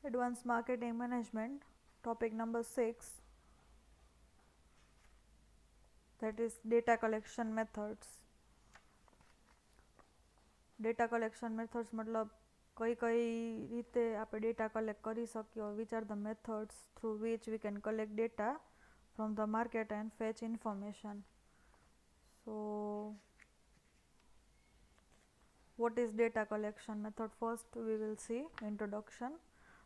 Advanced Marketing Management, topic number 6, that is data collection methods. Data collection methods મતલબ કઈ રીતે આપણે data collect કરી શકીએ, which are the methods through which we can collect data from the market and fetch information. So what is data collection method? First we will see introduction.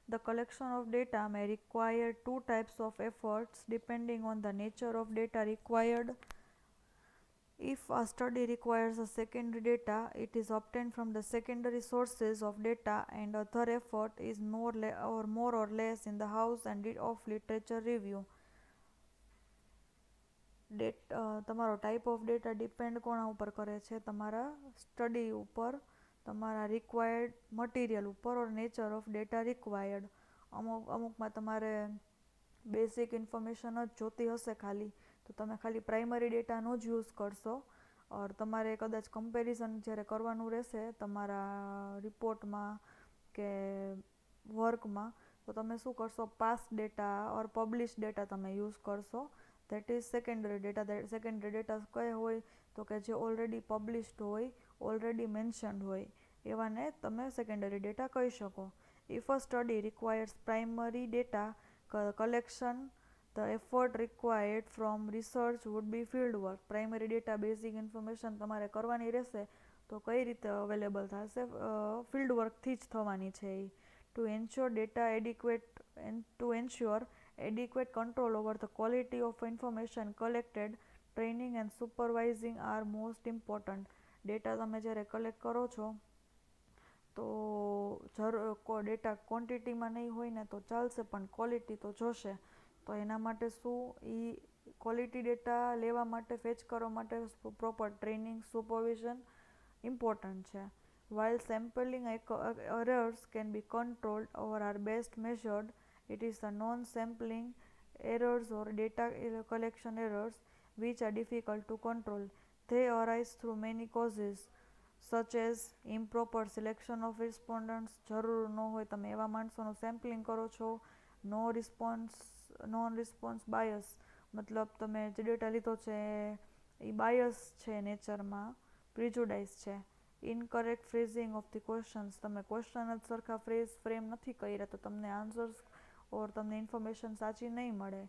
The collection of data may require two types of efforts depending on the nature of data required. If a study requires a secondary data, it is obtained from the secondary sources of data, and other effort is more or less in the house and of literature review. તમારો type of data depend કોના ઉપર કરે છે? તમારા study ઉપર, તમારા required material ઉપર, ઓર nature of data required. અમુકમાં તમારે બેસિક ઇન્ફોર્મેશન જ જોતી હશે ખાલી, તો તમે ખાલી પ્રાઇમરી ડેટાનો જ યુઝ કરશો. ઓર તમારે કદાચ કમ્પેરિઝન જ્યારે કરવાનું રહેશે તમારા રિપોર્ટમાં કે વર્કમાં, તો તમે શું કરશો? પાસ્ટ ડેટા ઓર પબ્લિશ ડેટા તમે યુઝ કરશો. That is secondary data. Secondary data કયા હોય? તો કે જે ઓલરેડી પબ્લિશ્ડ હોય, ઓલરેડી મેન્શન્ડ હોય, એવાને તમે સેકન્ડરી ડેટા કહી શકો. If a study requires primary data collection, the effort required from research would be field work. Primary data basic information તમારે કરવાની રહેશે, તો કઈ રીતે અવેલેબલ થશે? ફિલ્ડ વર્કથી જ થવાની છે એ. To ensure adequate control over the quality of information collected, training and supervising are most important. Data તમે જ્યારે કલેક્ટ કરો છો તો ડેટા ક્વોન્ટિટીમાં નહીં હોય ને તો ચાલશે, પણ ક્વોલિટી તો જોશે. તો એના માટે શું, એ ક્વોલિટી ડેટા લેવા માટે, ફેચ કરવા માટે પ્રોપર ટ્રેનિંગ, સુપરવિઝન ઇમ્પોર્ટન્ટ છે. While sampling errors can be controlled or are best measured, it is the non-sampling errors or data collection errors which are difficult to control. They arise through many causes, such as improper selection of respondents. જરૂર ન હોય તમે એવા માણસોનું sampling કરો છો. Non response bias, મતલબ તમે જે ડેટા લીધો છે એ બાયસ છે નેચરમાં, પ્રિજુડાઇઝ છે. Incorrect phrasing of the questions, તમે ક્વેશ્ચન જ સરખા ફ્રેમ નથી કર્યા તો તમને આન્સર્સ ઓર તમને ઇન્ફોર્મેશન સાચી નહીં મળે.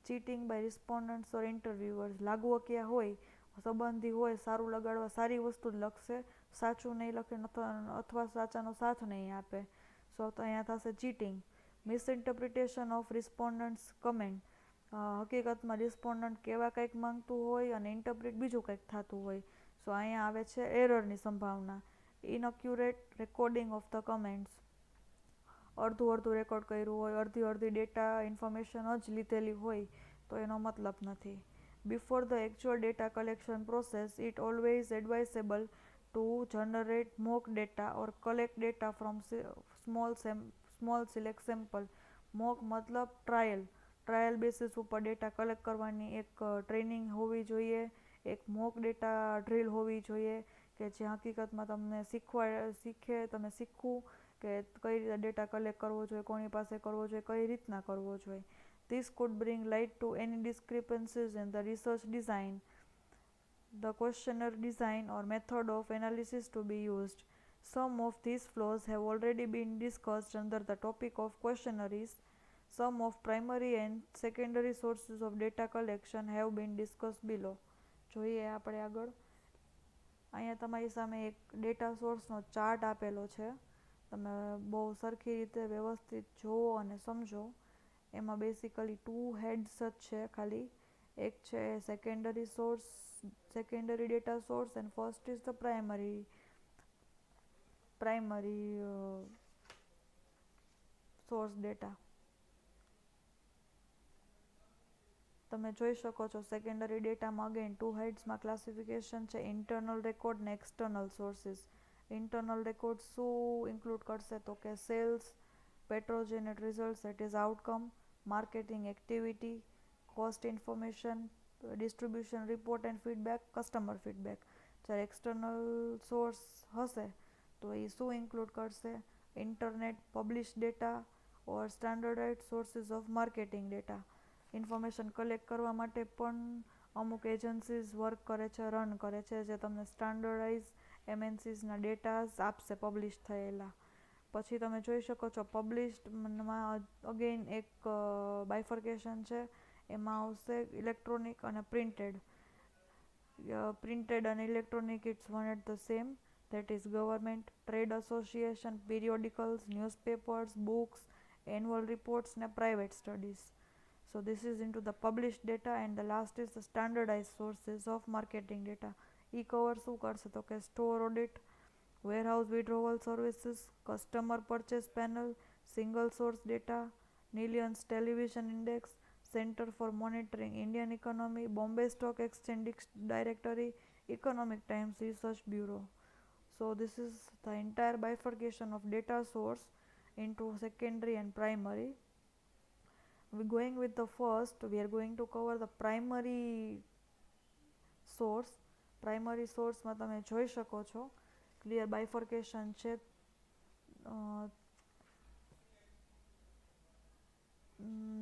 ચીટિંગ બાય રિસ્પોન્ડન્ટ્સ ઓર ઇન્ટરવ્યુઅર્સ, લાગવકિયા હોય, સંબંધી હોય, સારું લગાડવા સારી વસ્તુ જ લખશે, સાચું નહીં લખે અથવા સાચાનો સાથ નહીં આપે, સો તો અહીંયા થશે ચીટિંગ. મિસઇન્ટરપ્રિટેશન ઓફ રિસ્પોન્ડન્ટ્સ કમેન્ટ, હકીકતમાં રિસ્પોન્ડન્ટ કેવા કંઈક માંગતું હોય અને ઇન્ટરપ્રિટ બીજું કંઈક થતું હોય, સો અહીંયા આવે છે એરરની સંભાવના. ઇનઅક્યુરેટ રેકોર્ડિંગ ઓફ ધ કમેન્ટ્સ, અડધું રેકોર્ડ કર્યું હોય, અડધી ડેટા ઇન્ફોર્મેશન જ લીધેલી હોય તો એનો મતલબ નથી. Before the actual data collection process, it always advisable to generate mock data or collect data from small select sample. mock મતલબ ટ્રાયલ બેસિસ ઉપર ડેટા કલેક્ટ કરવાની એક ટ્રેનિંગ હોવી જોઈએ, એક મોક ડેટા ડ્રીલ હોવી જોઈએ કે જે હકીકતમાં તમને તમે શીખવું કે કઈ રીતે ડેટા કલેક્ટ કરવો જોઈએ, કોની પાસે કરવો જોઈએ, કઈ રીતના કરવો જોઈએ. This could bring light to any discrepancies in the research design, the questionnaire design or method of analysis to be used. Some of these flaws have already been discussed under the topic of questionnaires. Some of primary and secondary sources of data collection have been discussed below. જોઈએ આપણે આગળ. અહીંયા તમારી સામે એક data સોર્સનો chart આપેલો છે, તમે બહુ સરખી રીતે વ્યવસ્થિત જોવો અને સમજો. એમાં બેસિકલી 2 હેડ્સ જ છે ખાલી. એક છે secondary data source, and first is the primary source data. તમે જોઈ શકો છો સેકન્ડરી ડેટામાં અગેન 2 હેડ્સમાં ક્લાસિફિકેશન છે, ઇન્ટરનલ રેકોર્ડ ને એક્સટર્નલ સોર્સિસ. ઇન્ટરનલ રેકોર્ડ શું ઇન્ક્લુડ કરશે? તો કે સેલ્સ, પેટ્રોજેનેટ result, that is outcome, marketing activity, cost information, distribution report and feedback, customer feedback. જ્યારે એક્સટર્નલ સોર્સ હશે તો એ શું ઇન્ક્લુડ કરશે? Internet publish data, or standardized sources of marketing data. Information collect કરવા માટે પણ અમુક એજન્સીઝ વર્ક કરે છે, રન કરે છે, જે તમને સ્ટાન્ડર્ડાઇઝ એમએનસીઝના ડેટાઝ આપશે પબ્લિશ થયેલા. પછી તમે જોઈ શકો છો પબ્લિશ્ડમાં અગેન એક બાયફર્કેશન છે. એમાં આવશે ઇલેક્ટ્રોનિક અને printed. Printed and electronic, it's one at the same. That is government, trade association, periodicals, newspapers, books, annual reports, and private studies. So this is into the published data, and the last is the standardized sources of marketing data. E-cover શું કરશે તો કે store audit, warehouse withdrawal services, customer purchase panel, single source data, Nillions television index, Center for Monitoring Indian Economy, Bombay Stock Exchange Directory, Economic Times Research Bureau. So this is the entire bifurcation of data source into secondary and primary. We're going with the first. We are going to cover the primary source. Primary source માં તમે જોઈ શકો છો clear bifurcation છે.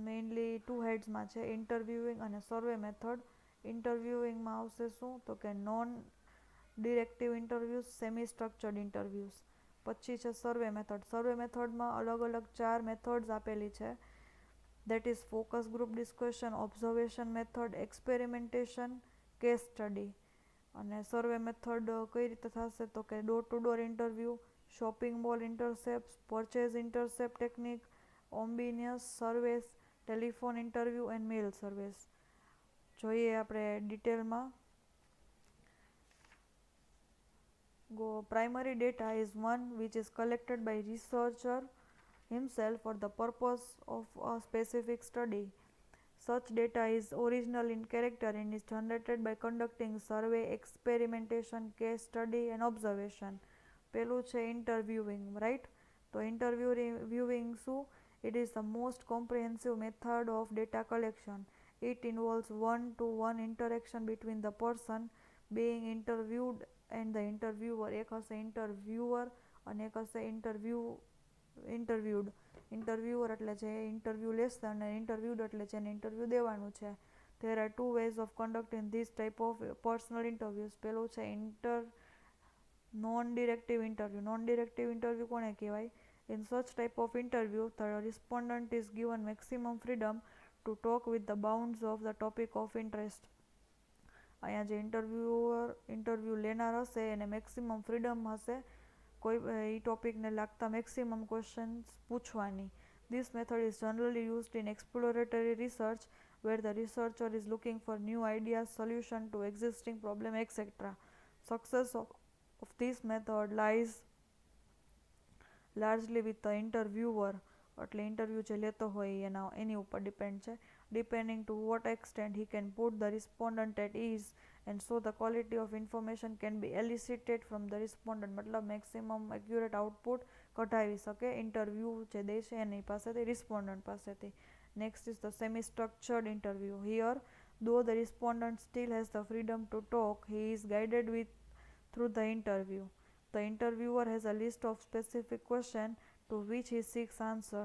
Mainly two હેડ્સમાં છે, ઇન્ટરવ્યુઇંગ અને survey method. ઇન્ટરવ્યુઇંગમાં આવશે શું તો કે non directive interviews, semi structured interviews. પછી છે સર્વે મેથડ. સર્વે મેથડમાં અલગ અલગ 4 મેથડ્સ આપેલી છે. That is focus group discussion, observation method, experimentation, case study. અને સર્વે મેથડ કઈ રીતે થશે તો કે door to door interview, shopping mall intercept, purchase intercept technique, omnibus surveys, telephone interview and mail surveys. જોઈએ આપણે ડિટેલમાં. Primary data is one which is collected by researcher himself for the purpose of a specific study. Such data is original in character and is generated by conducting survey, experimentation, case study and observation. પેલું છે interviewing, right? તો interviewing શું? It is the most comprehensive method of data collection. It involves one-to-one interaction between the person being interviewed and the interviewer. એક હશે interviewer અને એક હશે interviewed. Interviewer એટલે જે ઇન્ટરવ્યૂ લેશે અને interviewed એટલે જેને ઇન્ટરવ્યૂ દેવાનું છે. There are two ways of conducting this type of personal interviews. પેલું છે non-directive interview. Non-directive interview કોને કહેવાય? In such type of interview, the respondent is given maximum freedom to talk with the bounds of the topic of interest. અહીંયા જે interview લેનાર હશે એને maximum freedom હશે કોઈ એ ટોપિકને લાગતા મેક્સિમમ ક્વેશ્ચન્સ પૂછવાની. This method is generally used in exploratory research where the researcher is looking for new ideas, solution to existing problem, etc. Success of this method lies largely with the interviewer. એટલે interview જે લેતો હોય એની ઉપર depend છે. Depending to what extent he can put the respondent at ease and so the quality of information can be elicited from the respondent. મતલબ maximum accurate output કઢાવી શકે interview જે દે છે એની પાસેથી, રિસ્પોન્ડન્ટ પાસેથી. Next is the semi-structured interview. Here, though the respondent still has the freedom to talk, he is guided through the interview. The interviewer has a list of specific questions to which he seeks answer.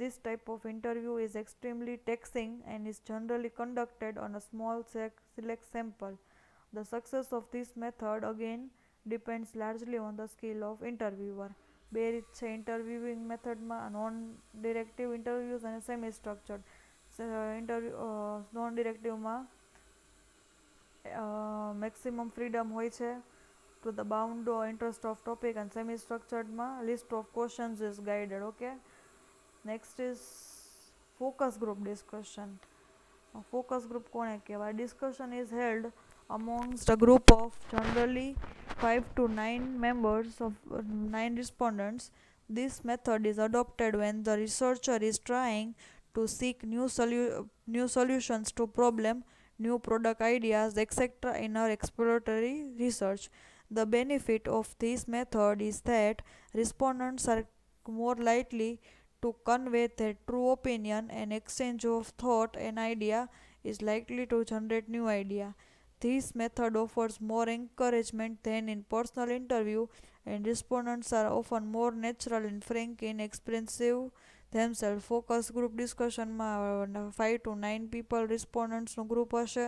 This type of interview is extremely taxing and is generally conducted on a small select sample. The success of this method again depends largely on the skill of interviewer. બે રીત છે interviewing મેથડમાં, non directive interviews અને semi structured. Non ડિરેક્ટિવમાં maximum freedom હોય છે to the bound or interest of topic, and semi-structured ma list of questions is guided. Okay, next is focus group discussion. Focus group kone kehવાય? Discussion is held amongst a group of generally 5 to 9 members of 9 respondents. This method is adopted when the researcher is trying to seek new solutions to problem, new product ideas, etc. in our exploratory research. The benefit of this method is that respondents are more likely to convey their true opinion, and exchange of thought and idea is likely to generate new idea. This method offers more encouragement than in personal interview, and respondents are often more natural and frank in expressive themselves. ફોકસ ગ્રુપ ડિસ્કશનમાં 5 to 9 people રિસ્પોન્ડન્ટ્સનું group હશે.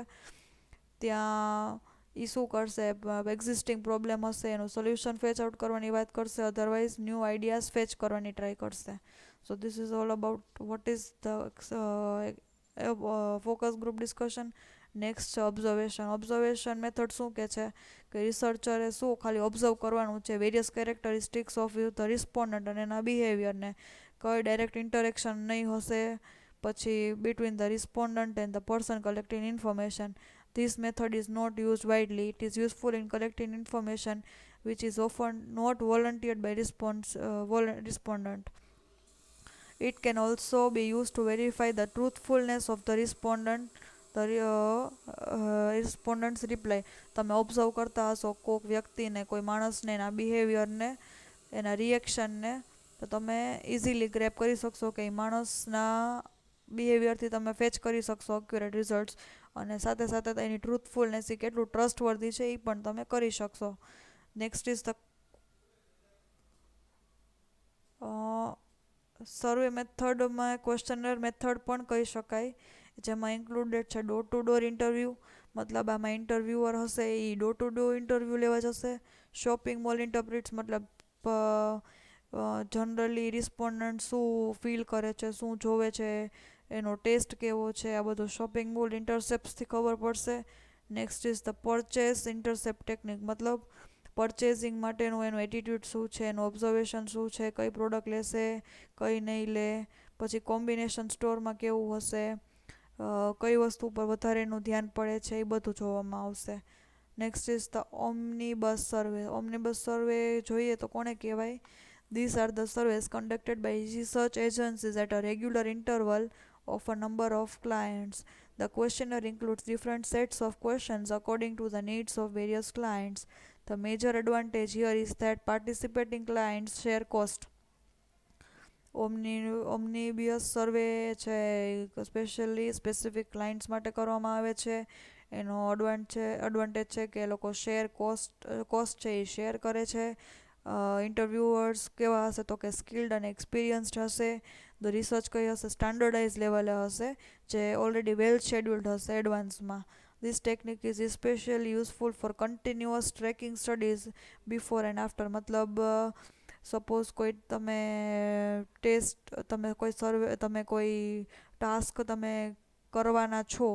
ત્યાં એ શું કરશે, existing problem હશે એનું સોલ્યુશન ફેચ આઉટ કરવાની વાત કરશે, અધરવાઇઝ ન્યૂ આઈડિયાઝ ફેચ કરવાની ટ્રાય કરશે. So this is all about what is the focus group discussion. Next છે ઓબ્ઝર્વેશન. ઓબ્ઝર્વેશન મેથડ શું કહે છે કે રિસર્ચરે શું ખાલી ઓબ્ઝર્વ કરવાનું છે various characteristics of the respondent અને એના બિહેવિયરને. કોઈ ડાયરેક્ટ ઇન્ટરેક્શન નહીં હશે પછી between the respondent and the person collecting information. This method is not used widely. It is useful in collecting information which is often not volunteered by respondent. It can also be used to verify the truthfulness of the respondent's reply. તમે observe કરતા હશો કોઈક વ્યક્તિને, કોઈ માણસને, એના બિહેવિયરને, એના રિએક્શનને, તો તમે ઇઝીલી ગ્રેપ કરી શકશો કે એ માણસના બિહેવિયરથી તમે ફેચ કરી શકશો એક્યુરેટ રિઝલ્ટ્સ. અને સાથે સાથે એની ટ્રુથફુલનેસ એ કેટલું ટ્રસ્ટવર્ધી છે એ પણ તમે કરી શકશો. નેક્સ્ટ ઇઝ ધ સર્વે મેથડમાં ક્વેશ્ચનર મેથડ પણ કહી શકાય, જેમાં ઇન્ક્લુડેડ છે ડોર ટુ ડોર ઇન્ટરવ્યૂ. મતલબ આમાં ઇન્ટરવ્યુઅર હશે એ ડોર ટુ ડોર ઇન્ટરવ્યૂ લેવા જશે. શોપિંગ મોલ ઇન્ટરપ્રિટ્સ મતલબ જનરલી રિસ્પોન્ડન્ટ શું ફીલ કરે છે, શું જોવે છે, એનો ટેસ્ટ કેવો છે, આ બધું શોપિંગ મોલ ઇન્ટરસેપ્ટ્સથી ખબર પડશે. Next is the purchase intercept technique. મતલબ પરચેઝિંગ માટેનું એનું એટીટ્યૂડ શું છે, એનું ઓબ્ઝર્વેશન શું છે, કઈ પ્રોડક્ટ લેશે, કઈ નહીં લે, પછી કોમ્બિનેશન સ્ટોરમાં કેવું હશે, કઈ વસ્તુ પર વધારે એનું ધ્યાન પડે છે, એ બધું જોવામાં આવશે. નેક્સ્ટ ઇઝ ધ ઓમનીબસ સર્વે. ઓમનીબસ સર્વે જોઈએ તો કોને કહેવાય? These are the surveys conducted by research agencies at a regular interval of a number of clients. The questionnaire includes different sets of questions according to the needs of various clients. The major advantage here is that participating clients share cost. ઓમનીબસ સર્વે છે specially specific clients માટે કરવામાં આવે છે. એનો advantage છે કે એ લોકો cost છે એ શેર કરે છે. ઇન્ટરવ્યુઅર્સ કેવા હશે તો કે સ્કિલ્ડ અને એક્સપિરિયન્સ્ડ હશે. ધ રિસર્ચ કઈ હશે? સ્ટાન્ડર્ડાઇઝ લેવલે હશે, જે ઓલરેડી વેલ શેડ્યુલ્ડ હશે એડવાન્સમાં. This technique is especially useful for continuous tracking studies before and after. મતલબ સપોઝ કોઈ કોઈ ટાસ્ક તમે કરવાના છો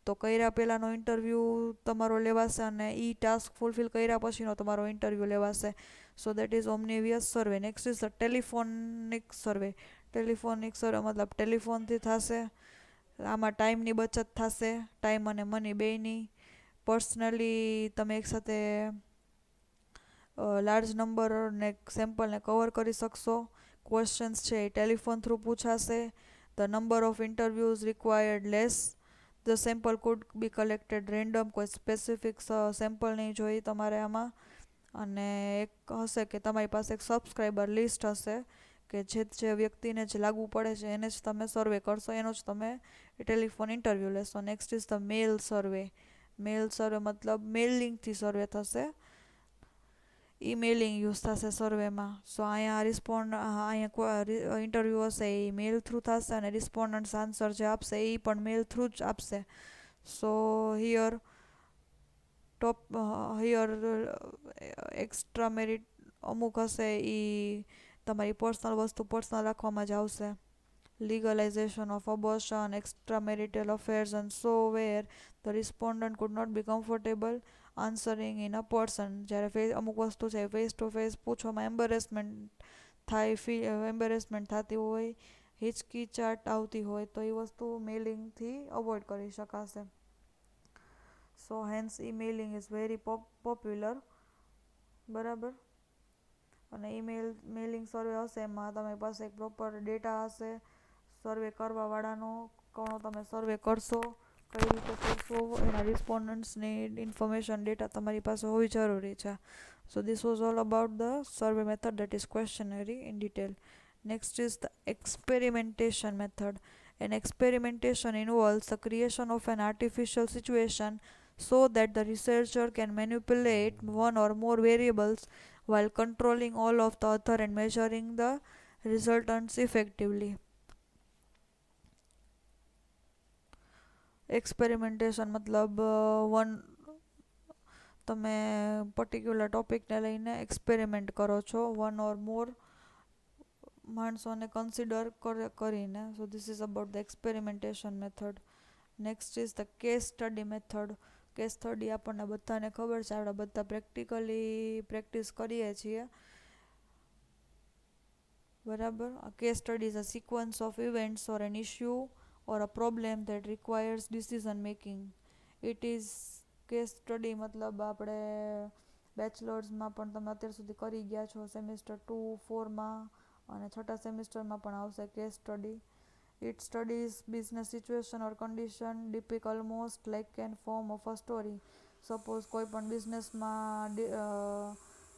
તો કર્યા પહેલાંનો ઇન્ટરવ્યૂ તમારો લેવાશે અને એ ટાસ્ક ફૂલફિલ કર્યા પછીનો તમારો ઇન્ટરવ્યૂ લેવાશે. So that is omnibus survey. Next is the telephonic survey. Telephonic survey મતલબ ટેલિફોનથી થશે. આમાં ટાઈમની બચત થશે, ટાઈમ અને મની બેયની. પર્સનલી તમે એકસાથે લાર્જ નંબરને સેમ્પલને કવર કરી શકશો. ક્વેશ્ચન્સ છે એ ટેલિફોન થ્રુ પૂછાશે. The number of interviews required less. The sample could be collected random. કોઈ સ્પેસિફિક સેમ્પલ નહીં જોઈએ તમારે આમાં. અને એક હશે કે તમારી પાસે એક સબસ્ક્રાઈબર લિસ્ટ હશે કે જે વ્યક્તિને જે લાગુ પડે છે એને જ તમે સર્વે કરશો, એનો જ તમે ટેલિફોન ઇન્ટરવ્યૂ લેશો. નેક્સ્ટ ઇઝ ધ મેલ સર્વે. મેલ સર્વે મતલબ મેલિંગથી સર્વે થશે, ઈમેલિંગ યુઝ થશે સર્વેમાં. સો અહીંયા ઇન્ટરવ્યૂ હશે એ મેલ થ્રુ થશે અને રિસ્પોન્ડન્ટ્સ આન્સર જે આપશે એ પણ મેલ થ્રુ જ આપશે. સો હિયર એક્સ્ટ્રા મેરિટ અમુક હશે એ તમારી પર્સનલ વસ્તુ પર્સનલ રાખવામાં જ આવશે. legalization of abortion, extramarital affairs and so where the respondent could not be comfortable answering in a person. જ્યારે અમુક વસ્તુ છે ફેસ ટુ ફેસ પૂછવામાં એમ્બેરેસમેન્ટ થતી હોય, હિચકિચાટ આવતી હોય તો એ વસ્તુ મેલિંગથી અવોઇડ કરી શકાશે. સો હેન્સ ઈમેલિંગ ઇઝ વેરી પોપ્યુલર. બરાબર. અને મેલિંગ સર્વે હશે એમાં તમારી પાસે એક પ્રોપર ડેટા હશે સર્વે કરવાવાળાનો, કોનો તમે સર્વે કરશો, કઈ રીતે કરશો, એના રિસ્પોન્ડન્ટ્સની ઇન્ફોર્મેશન ડેટા તમારી પાસે હોવી જરૂરી છે. So this was all about the survey method that is questionnaire in detail. Next is the experimentation method. An experimentation involves the creation of an artificial situation so that the researcher can manipulate one or more variables while controlling all of the other and measuring the resultants effectively. Experimentation મતલબ તમે particular ટોપિકને લઈને experiment કરો છો one or મોર માણસોને consider કરીને. So this is about the experimentation method. Next is the case study method. Case study આપણને બધાને ખબર છે, આપણે બધા પ્રેક્ટિકલી પ્રેક્ટિસ કરીએ છીએ, બરાબર. A case study is a sequence of events or an issue or a problem that requires decision making. It is case study મતલબ આપણે બેચલર્સમાં પણ તમે અત્યાર સુધી કરી ગયા છો, સેમિસ્ટર 2, 4માં અને છઠ્ઠા સેમિસ્ટરમાં પણ આવશે case study. It studies business situation or condition depict almost like an form of a story. Suppose કોઈ પણ બિઝનેસમાં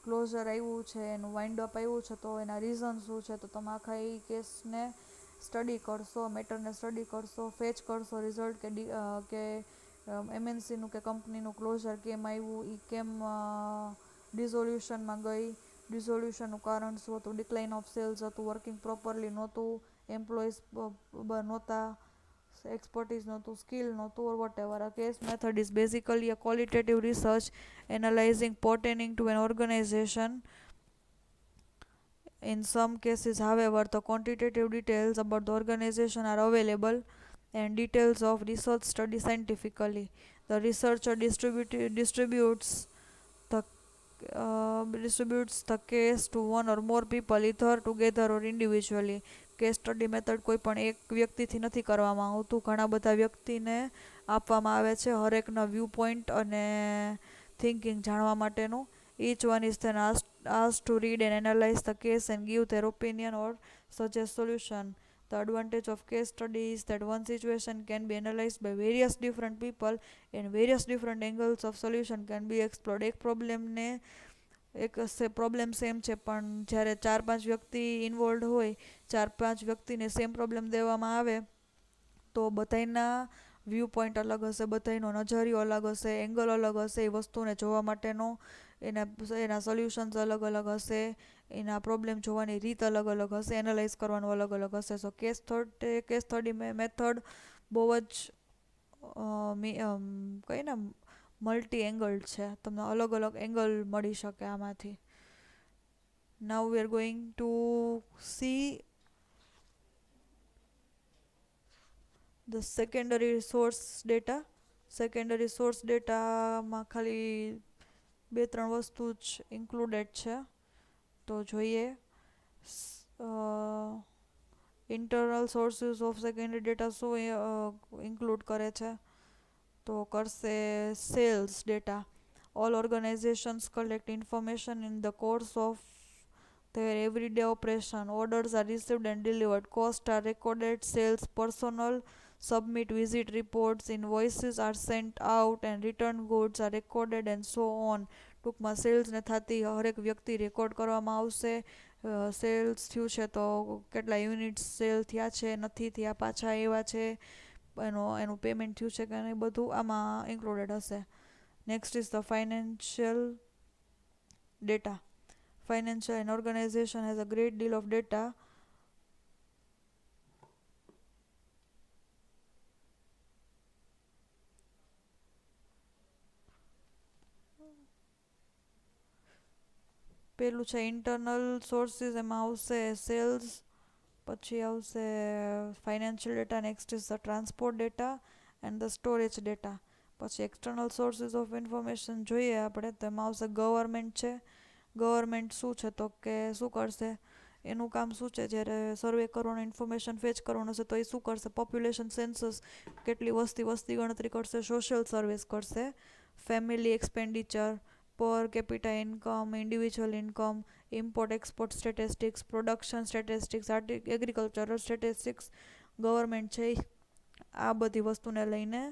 ક્લોઝર આવ્યું છે, એનું વાઇન્ડ અપ આવ્યું છે, તો એના રીઝન શું છે, તો તમે આખા એ કેસને સ્ટડી કરશો, મેટરને સ્ટડી કરશો, ફેચ કરશો રિઝલ્ટ કે એમએનસીનું કે કંપનીનું ક્લોઝર કેમ આવ્યું, એ કેમ ડિઝોલ્યુશનમાં ગઈ, ડિઝોલ્યુશનનું કારણ શું હતું, ડિક્લાઇન ઓફ સેલ્સ હતું, વર્કિંગ પ્રોપરલી નહોતું, એમ્પ્લોઈઝ નહોતા, expertise નહોતું, સ્કિલ નહોતું, or whatever. A case method is basically a qualitative research analyzing pertaining to an organization. In some cases, however, the quantitative details about the organization are available and details of research study scientifically. The researcher distributes the case to one or more people, either together or individually. Case study method કોઈ પણ એક વ્યક્તિથી નથી કરવામાં આવતું, ઘણા બધા વ્યક્તિને આપવામાં આવે છે હરેકના વ્યૂ પોઈન્ટ અને થિંકિંગ જાણવા માટેનું. Each one is then asked to read and analyze the case and give their opinion or suggest solution. The advantage of case study is that one situation can be analyzed by various different people and various different angles of solution can be explored. એક problem same છે, પણ જ્યારે 4-5 વ્યક્તિ involve હોય, 4-5 વ્યક્તિને same problem દેવામાં આવે તો બધાના વ્યૂ પોઈન્ટ અલગ હશે, બધાનો નજરિયો અલગ હશે, એંગલ અલગ હશે, એ વસ્તુને જોવા માટેનો એના સોલ્યુશન્સ અલગ અલગ હશે, એના પ્રોબ્લેમ જોવાની રીત અલગ અલગ હશે, એનાલાઇઝ કરવાનું અલગ અલગ હશે. સો કેસ સ્ટડી મેથડ બહુ જ કહીને મલ્ટી એંગલ છે, તમને અલગ અલગ એંગલ મળી શકે આમાંથી. Now we are going to see the secondary source data. Secondary source ડેટામાં ખાલી 2-3 વસ્તુ જ ઇન્ક્લુડેડ છે, તો જોઈએ. Internal sources of secondary data શું ઇન્ક્લુડ કરે છે, તો કરશે sales data. All organizations collect information in the course of their everyday operation. Orders are received and delivered. Costs are recorded. Sales personnel submit visit reports. Invoices are sent out and return goods are recorded and so on. ટૂંકમાં સેલ્સને થતી હરેક વ્યક્તિ record કરવામાં આવશે. Cells થયું છે તો કેટલા યુનિટ્સ સેલ થયા છે, નથી થયા, પાછા આવ્યા છે, એનું પેમેન્ટ થયું છે કે નહીં, બધું આમાં ઇન્ક્લુડેડ હશે. Next is the financial data. Financial an organization has a great deal of data પેલું છે ઇન્ટરનલ સોર્સિસ, એમાં આવશે સેલ્સ, પછી આવશે financial data, next is the transport data and the storage data. પછી એક્સટર્નલ સોર્સિસ ઓફ ઇન્ફોર્મેશન જોઈએ આપણે, તો એમાં આવશે ગવર્મેન્ટ છે. ગવર્મેન્ટ શું છે, તો કે શું કરશે, એનું કામ શું છે, જ્યારે સર્વે કરવાનું, ઇન્ફોર્મેશન ફેચ કરવાનું હશે તો એ શું કરશે, પોપ્યુલેશન સેન્સસ, કેટલી વસ્તી ગણતરી કરશે, સોશિયલ સર્વિસ કરશે, ફેમિલી એક્સપેન્ડિચર, પર capita income, individual income, import export statistics, production statistics, agricultural statistics. Government છે આ બધી વસ્તુને લઈને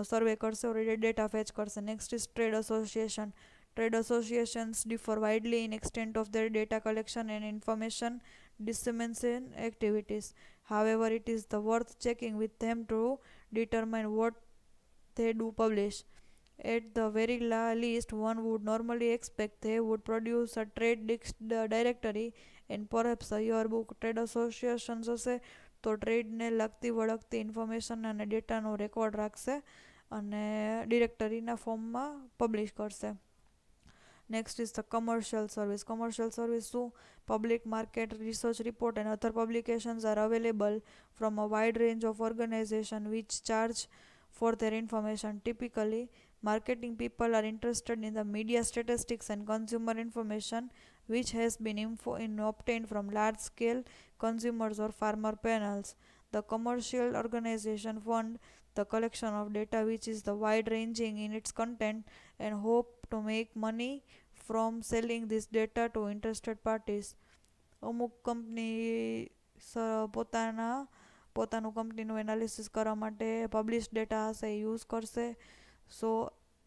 સર્વે કરશે, ડેટા ફેચ કરશે. Next is trade association. Trade associations differ widely in extent of their data collection and information dissemination activities. However, it is worth checking with them to determine what they do publish. At the very least, one would normally expect they would produce a trade directory and perhaps a yearbook. Trade associations હશે તો ટ્રેડને લગતી વળગતી information અને ડેટાનો record રાખશે અને ડિરેક્ટરીના ફોર્મમાં publish કરશે. Next is the commercial service. Commercial service શું? Public market research report and other publications are available from a wide range of organizations which charge for their information. Typically, marketing people are interested in the media statistics and consumer information which has been obtained from large-scale consumers or farmer panels. The commercial organization fund the collection of data which is the wide-ranging in its content and hope to make money from selling this data to interested parties. અમુક company પોતાનું કંપનીનું analysis કરવા માટે publish data હશે એ use કરશે. સો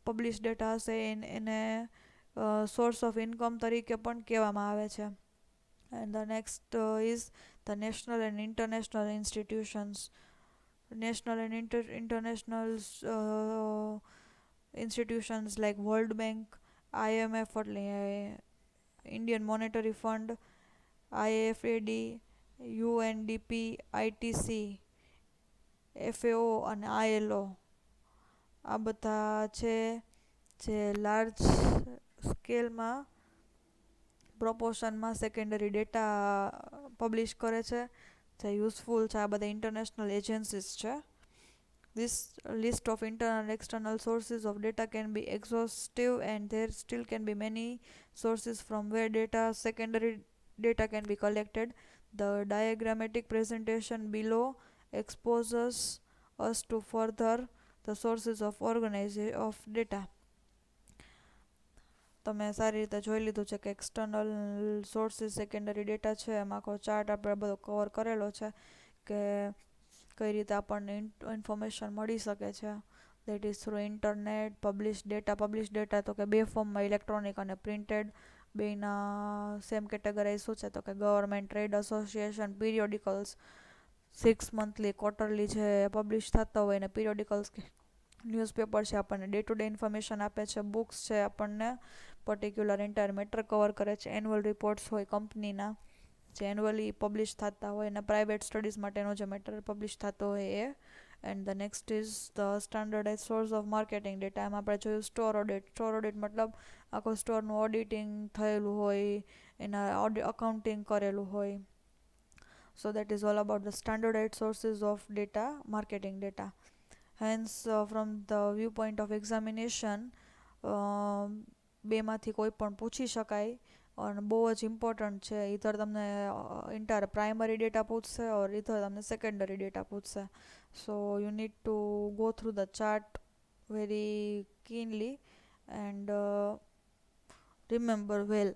publish data હશે એને source of income તરીકે પણ કહેવામાં આવે છે. And the next is the national and international institutions. National and international institutions like World Bank, IMF એટલે Indian Monetary Fund, IFAD, UNDP, ITC, FAO અને ILO આ બધા છે જે લાર્જ સ્કેલમાં પ્રોપોર્શનમાં સેકન્ડરી ડેટા પબ્લિશ કરે છે જે યુઝફુલ છે. આ બધા ઇન્ટરનેશનલ એજન્સીસ છે. This list of internal and external sources of data can be exhaustive and there still can be many sources from where secondary data can be collected. The diagrammatic presentation below exposes us to further the sources of data. તમે સારી રીતે જોઈ લીધું છે કે external sources secondary data છે એમાં આખો ચાર્ટ આપણે બધો કવર કરેલો છે કે કઈ રીતે આપણને ઇન્ફોર્મેશન મળી શકે છે. That is through internet. Publish data તો કે બે ફોર્મમાં ઇલેક્ટ્રોનિક અને પ્રિન્ટેડ બેના સેમ કેટેગરાઇઝ શું છે તો કે government, trade association, periodicals 6 monthly quarterly જે પબ્લિશ થતા હોય ને પીરિયોડિકલ્સ ન્યૂઝપેપર છે આપણને ડે ટુ ડે ઇન્ફોર્મેશન આપે છે. બુક્સ છે આપણને પર્ટિક્યુલર એન્ટાયર મેટર કવર કરે છે. એન્યુઅલ રિપોર્ટ્સ હોય કંપનીના જે એન્યુઅલી પબ્લિશ થતા હોય અને પ્રાઇવેટ સ્ટડીઝ માટેનો જે મેટર પબ્લિશ થતો હોય એ. And the next is the standardize source of marketing data. એમાં આપણે જોયું સ્ટોર ઓડિટ મતલબ આખો સ્ટોરનું ઓડિટિંગ થયેલું હોય એના અકાઉન્ટિંગ કરેલું હોય. So that is all about the standardize sources of data, marketing data. Hence from the view point of examination બેમાંથી કોઈ પણ પૂછી શકાય અને બહુ જ ઇમ્પોર્ટન્ટ છે. ઇધર તમને ઇન્ટાયર પ્રાઇમરી ડેટા પૂછશે ઓર ઇધર તમને સેકન્ડરી ડેટા પૂછશે. So you need to go through the chart very keenly and remember well.